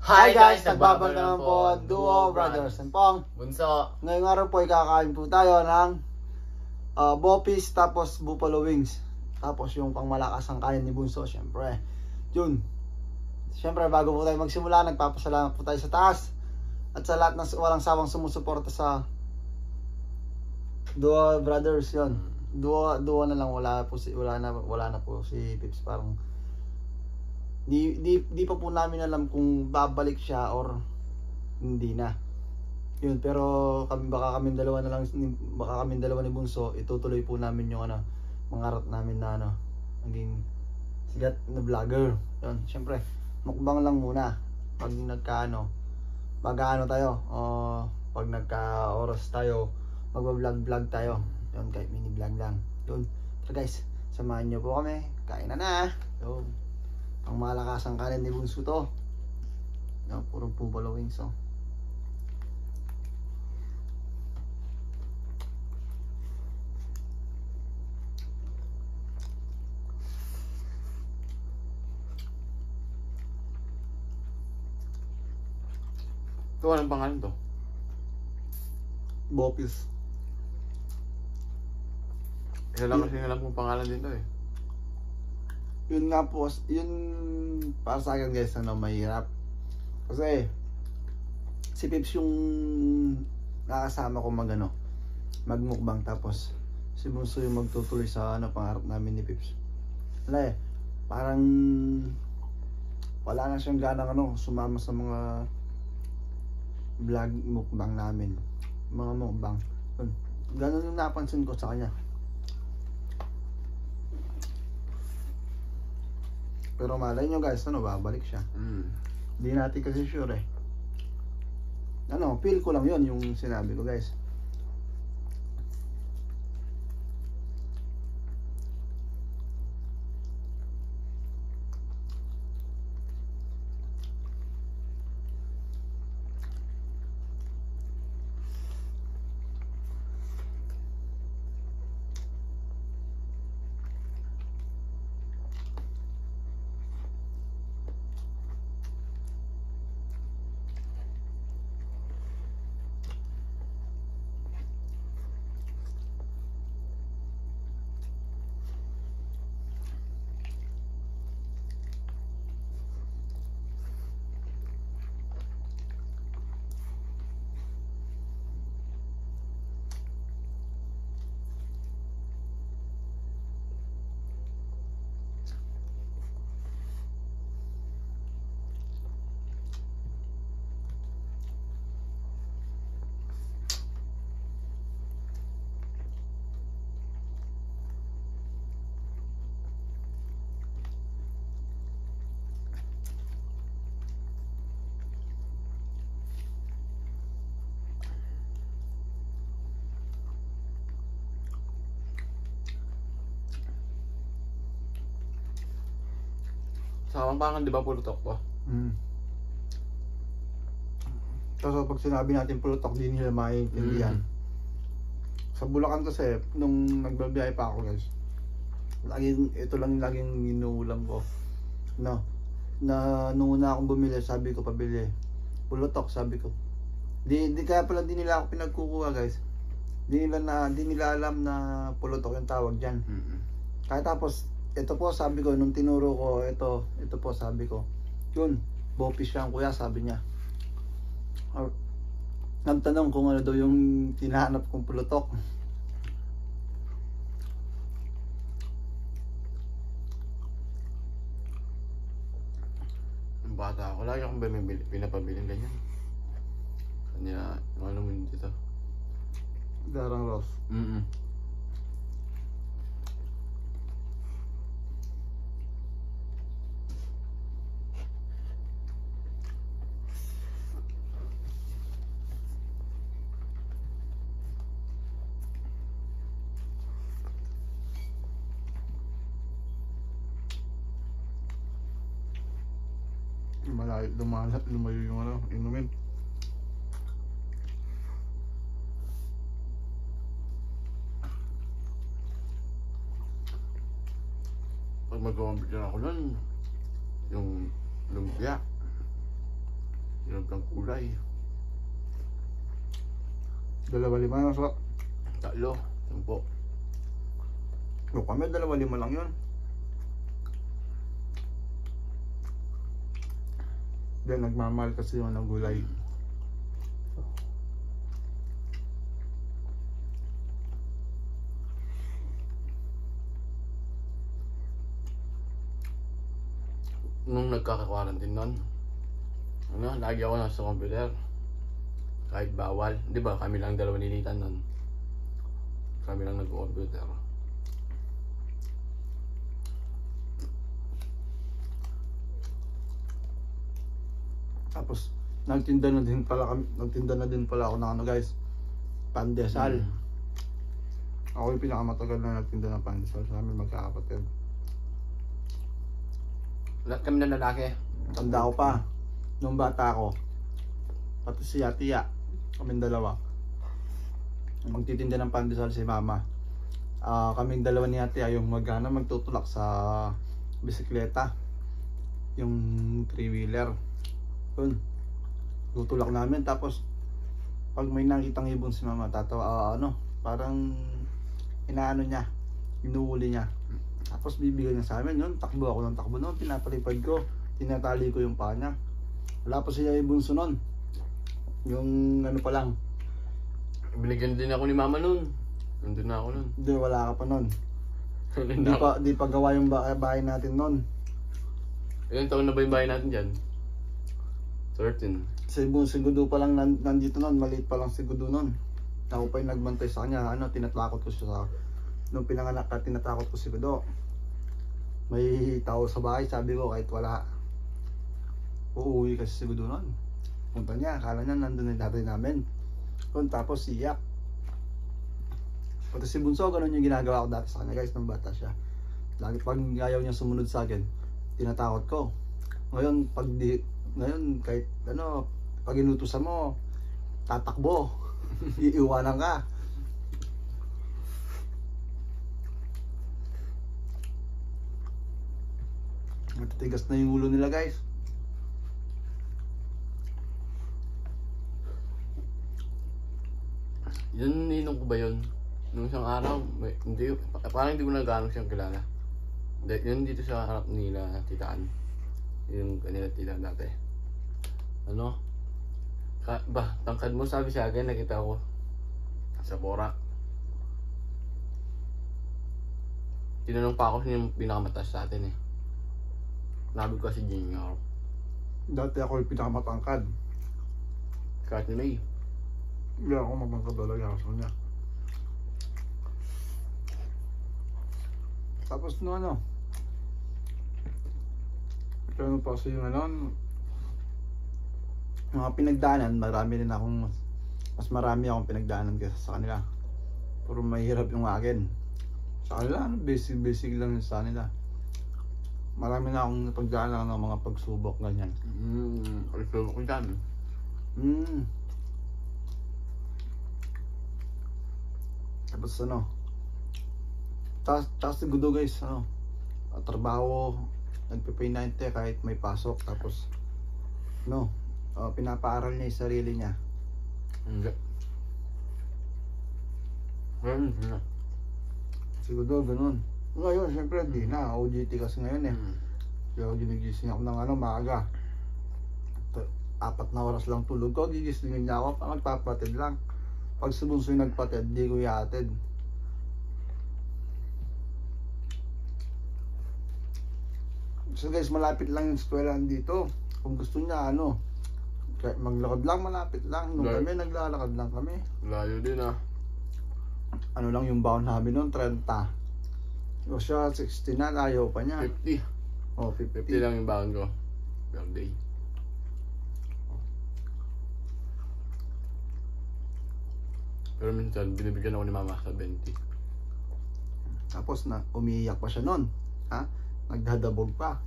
Hi guys, nagbabalik naman po Duo Brothers and Pong Bunso. Ngayong araw po ikakain po tayo ng Bopis tapos buffalo wings. Tapos yung pangmalakas ang kain ni Bunso, syempre. Yun. Syempre bago po tayo magsimula, nagpapasalamat po tayo sa taas at sa lahat ng walang sawang sumusuporta sa Duo Brothers. Yun. Duo na lang, wala na po si Pips. Parang di pa po namin alam kung babalik siya or hindi na. Yun, pero baka kami dalawa ni Bunso, itutuloy po namin yung mangarap namin na naging sigat na vlogger. Yun, syempre, mukbang lang muna. Pag pag nagka-oras tayo, magba-vlog tayo. Yun, kahit mini vlog lang. Yun, so guys, samahan nyo po kami. Kain na. Yun. Ang malakas ang kanin ni Bunso to. No, puro buffalo wings, oh. Ito, anong pangalan to? Bopis. Isa lang kasi alam kong pangalan din to eh. Yun nga po, yun para sa akin guys, mahirap. Kasi si Pips yung nakasama ko magmukbang, tapos si Bunso yung magtutuloy sa pangarap namin ni Pips. Wala eh, parang wala na siyang ganang sumama sa mga vlog mukbang namin, mga mukbang. Ganun yung napansin ko sa kanya. Pero malay nyo guys, babalik siya. Hindi natin kasi sure eh. Feel ko lang yun yung sinabi ko guys. Sa Kapampangan, di ba pulutok to? Tapos pag sinabi natin pulutok, di nila maintindihan. Sa Bulacan kasi, nung nagbabiyahe pa ako guys, ito lang laging inuulam ko. Na nung una akong bumili, sabi ko pabili pulutok, sabi ko. Di kaya pala di nila ako pinagkukuha guys. Di nila alam na pulutok yung tawag diyan. Kaya tapos ito po sabi ko nung tinuro ko, ito po sabi ko. Yun, Bopis yan kuya, sabi niya. Or nagtanong kung ano daw yung tinahanap kong pulutok. Ang bata ako, lagi akong pinapabiling ganyan. Kanya, ano mo yun dito? Garang Ross. Lumayo yung inumin. Pag mag-compete ako nun, yung lumpia, Sarap ng kulay. 2.5 na so. 3, 10. O kami 2.5 lang yun. Then nagmamahal kasi yung ng gulay. Nung nagkaka-quarantine nun, lagi ako nasa computer. Kahit bawal. Di ba, kami lang dalawa nilitan nun. Kami lang nag-computer. Tapos nagtinda na din pala ako ng ano guys, pandesal. Ako yung pinakamatagal na nagtinda ng pandesal sa amin magkakapatid. Lahat kami ng lalaki. Tanda ko pa, nung bata ako, pati si Tiya, kaming dalawa. Magtitinda ng pandesal si mama. Kaming dalawa ni Ate yung magtutulak sa bisikleta. Yung 3-wheeler. Yun. Tutulak namin tapos pag may nakitang ibon si mama, tatawa parang inaano niya, inuuli niya. Tapos bibigyan niya sa amin yun, takbo ako ng takbo noon, pinapalipad ko, tinatali ko yung paa niya. Wala pa siya yung bunso noon. Yung ano pa lang. Binigyan din ako ni mama nun. Nandun na ako nun. Hindi, wala ka pa noon. Di pa gawa yung bahay natin noon. Ilang taon na ba yung bahay natin dyan? 13. Si Gudo pa lang nandito noon, maliit pa lang si Gudo noon. Ako pa yung nagbantay sa kanya, tinatakot ko siya sa... Nung pinanganak ka, tinatakot ko si Gudo. May tao sa bahay, sabi ko kahit wala. Uuwi kasi si Gudo noon. Punta niya, akala niya nandun yung tatay namin. Tapos iyak. Pati si Bunso, ganun yung ginagawa ko dati sa kanya guys, nung bata siya. Lagi pag ayaw niya sumunod sa akin, tinatakot ko. Ngayon, kahit pag inutusan mo, tatakbo. Iiwanan ka. Matitigas na yung ulo nila guys. Yun, ninong ko ba yun? Nung isang araw, parang hindi ko na gano'ng siyang kilala. Yun dito sa harap nila, titaan. Yung kanila tita dati. Tangkad mo, sabi sa akin, nakita ko sa Borak. Tinanong pa ako sino yung pinakamataas sa atin eh. Nabi ko si Junior. Dati ako yung pinakamatangkad. Kahit ni May. Hindi ako matangkad talaga ako sa kanya. Tapos no kaya pa kasi yung mga pinagdaanan, mas marami akong pinagdaanan kaysa sa kanila. Puro mahirap yung akin. Sa kanila, basic lang sa kanila. Marami na akong napagdaanan ng mga pagsubok, ganyan. Pagsubok ko dyan. Tapos taas ng gudo guys, trabaho, nagpe-pay 90 kahit may pasok, tapos pinapaaral niya yung sarili niya. Hindi. Na. Siguro ganun. Ngayon, syempre hindi na, OJT kasi ngayon eh. Kaya ginigising ako ng maaga. 4 na oras lang tulog ko, gigisingin niya ako, magpapatid lang. Pag si Bunso yung nagpatid, di ko ihatid. So guys, malapit lang yung eskwelahan dito. Kung gusto niya, maglakad lang, malapit lang. Nung kami, naglalakad lang kami. Layo din ah. Ano lang yung bound namin noon, 30. O siya, 60 na, layo pa niya. 50. Oh, 50. 50 lang yung baon ko. Per day. Pero minsan, binibigyan ako ni mama sa 20. Tapos umiiyak pa siya noon. Nagdadabog pa.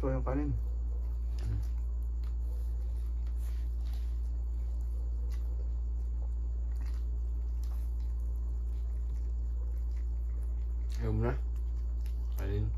luto yung kanin. Ayaw mo na. Kanin.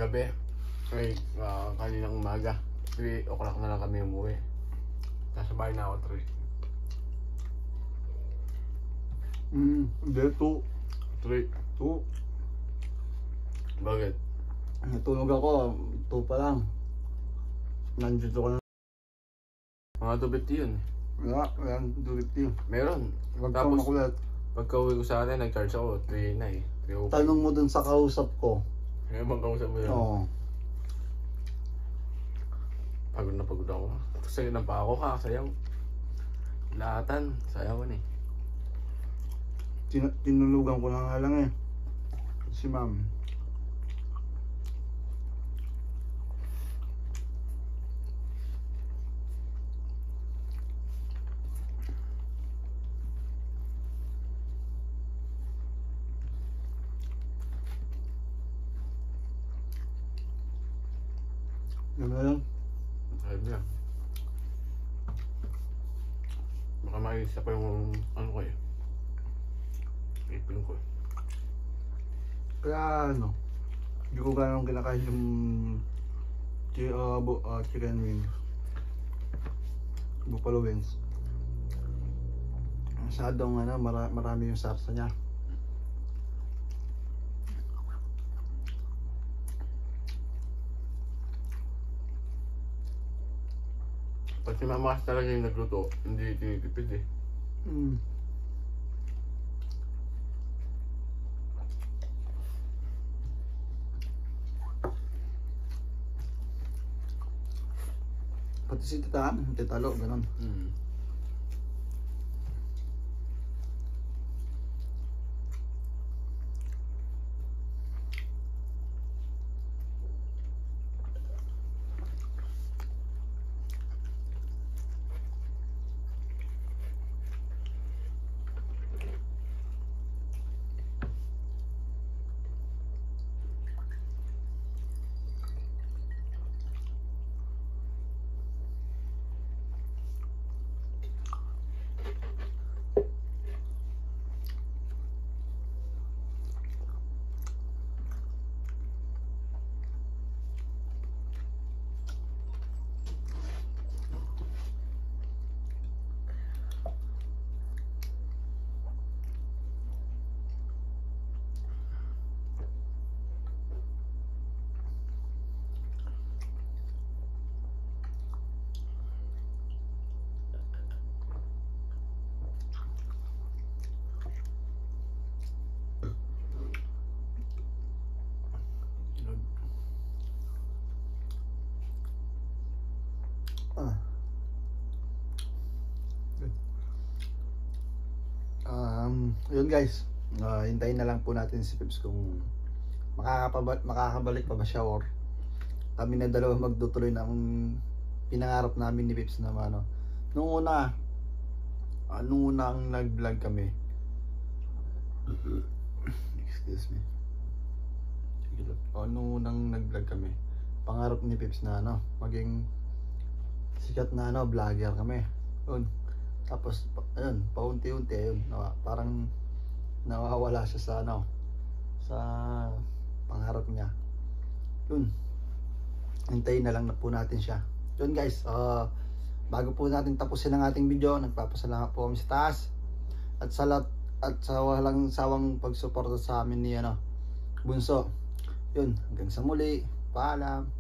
Kagabi, ay kaninang umaga, 3 o'clock na lang kami umuwi. Nasa bahay na ako 3. Hindi, 2. 3. 2. Bakit? Natulog ako, 2 pa lang. Nandito ko na. Mga 2:50 yun. Wala, yan, 250. Meron. Wag kang Tapos, makulat. pagka uwi ko sa atin, nag-charge ako, 3 na eh. 3:05. Tanong mo dun sa kausap ko. Ngayon bang kausap mo yun? Oo. Pagod na pagod ako. Kasi na pa ako sayaw. Lahatan, sayawan eh. Tinulugan ko na nga lang eh. Si ma'am. Ano na lang? Sabi niya. Baka maisa pa yung ano ko eh. Ipin ko eh. Kaya ano, hindi ko gano'ng kinakain yung chicken wings. Buffalo wings. Masyadong ano, marami yung sarsa niya. Pag si mama kasi talaga yung nagluto, hindi tinitipid eh. Pati si titalo, ganun. Yun guys, hintayin na lang po natin si Pips kung makakabalik pa ba siya or kami na dalawa magtutuloy ng pinangarap namin ni Pips na ano. Nung unang nag-vlog kami, excuse me, nung unang nag-vlog kami, pangarap ni Pips na ano, maging sikat na ano, vlogger kami. Yun. Tapos ayun, paunti-unti ayun, parang nawawala siya sa ano, sa pangarap niya. Yun. Hintayin na lang na po natin siya. Yun guys, bago po natin tapusin ang ating video, nagpapasalamat po kami sa taas at sa walang sawang pagsuporta sa amin ni Bunso. Yun, hanggang sa muli. Paalam.